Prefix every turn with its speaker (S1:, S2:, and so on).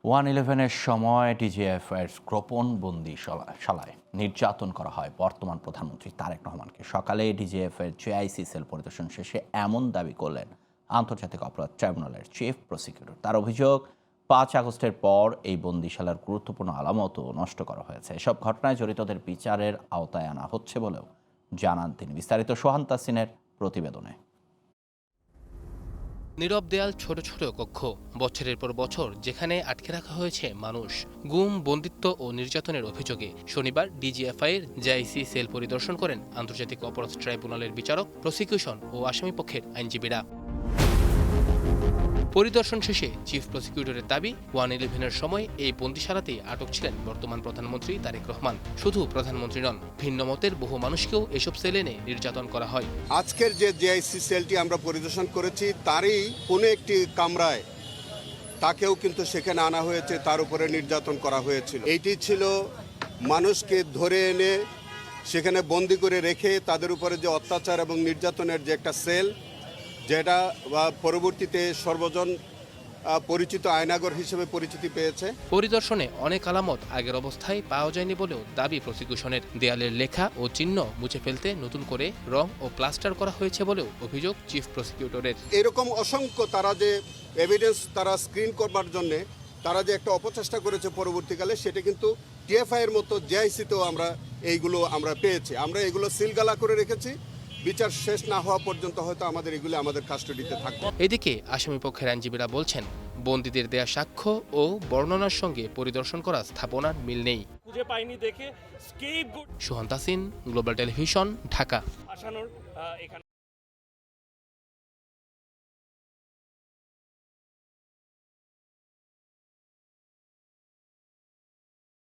S1: 111-এর সময় ডিজিএফআইয়ের গোপন বন্দিশালায় নির্যাতন করা হয় বর্তমান প্রধানমন্ত্রী তারেক রহমানকে। সকালে ডিজিএফআইয়ের জেআইসি সেল পরিদর্শন শেষে এমন দাবি করলেন আন্তর্জাতিক অপরাধ ট্রাইব্যুনালের চিফ প্রসিকিউটর। তার অভিযোগ, 5 আগস্টের পর এই বন্দিশালার গুরুত্বপূর্ণ আলামতও নষ্ট করা হয়েছে। এসব ঘটনায় জড়িতদের বিচারের আওতায় আনা হচ্ছে বলেও জানান তিনি। বিস্তারিত সোহান তাসিনের প্রতিবেদনে।
S2: নীরব দেয়াল, ছোট ছোট কক্ষ, বছরের পর বছর যেখানে আটকে রাখা হয়েছে মানুষ গুম, বন্দিত্ব ও নির্যাতনের অভিযোগে শনিবার ডিজিএফআইয়ের জেআইসি সেল পরিদর্শন করেন আন্তর্জাতিক অপরাধ ট্রাইব্যুনালের বিচারক, প্রসিকিউশন ও আসামিপক্ষের আইনজীবীরা। পরিদর্শন শেষে চিফ প্রসিকিউটরের দাবি, 111-এর সময় এই বন্দিশালাতেই আটক ছিলেন বর্তমান প্রধানমন্ত্রী তারেক রহমান। শুধু প্রধানমন্ত্রী নন, ভিন্ন মতের বহু মানুষকেও এসব সেল এনে নির্যাতন করা হয়।
S3: আজকের যে জেআইসি সেলটি আমরা পরিদর্শন করেছি, তারই কোনো একটি কামরায় তাকেও কিন্তু সেখানে আনা হয়েছে, তার উপরে নির্যাতন করা হয়েছিল। এইটি ছিল মানুষকে ধরে এনে সেখানে বন্দি করে রেখে তাদের উপরে যে অত্যাচার এবং নির্যাতনের যে একটা সেল, যেটা পরবর্তীতে সর্বজন পরিচিত আয়নাগর হিসেবে পরিচিতি পেয়েছে।
S2: পরিদর্শনে অনেক আলামত আগের অবস্থায় পাওয়া যায়নি বলেও দাবি প্রসিকিউশনের। দেয়ালের লেখা ও চিহ্ন মুছে ফেলতে নতুন করে রং ও প্লাস্টার করা হয়েছে বলেও অভিযোগ চিফ প্রসিকিউটরের।
S3: এরকম অসংখ্য তারা যে এভিডেন্স তারা স্ক্রিন করবার জন্য তারা যে একটা অপচেষ্টা করেছে পরবর্তীকালে, সেটা কিন্তু টিএফআইয়ের মতো জেআইসিতেও এইগুলো আমরা পেয়েছি। আমরা এগুলো সিলগালা করে রেখেছি, বিচার শেষ না হওয়া পর্যন্ত হয়তো এগুলো আমাদের কাস্টডিতে থাকবে।
S2: এদিকে আসামিপক্ষের আইনজীবীরা বলছেন, বন্দীদের দেয়া সাক্ষ্য ও বর্ণনার সঙ্গে পরিদর্শন করা স্থাপনার মিল নেই।
S4: খুঁজে পাইনি দেখে
S2: সোহান তাসিন, গ্লোবাল টেলিভিশন, ঢাকা।
S4: আসানোর এখানে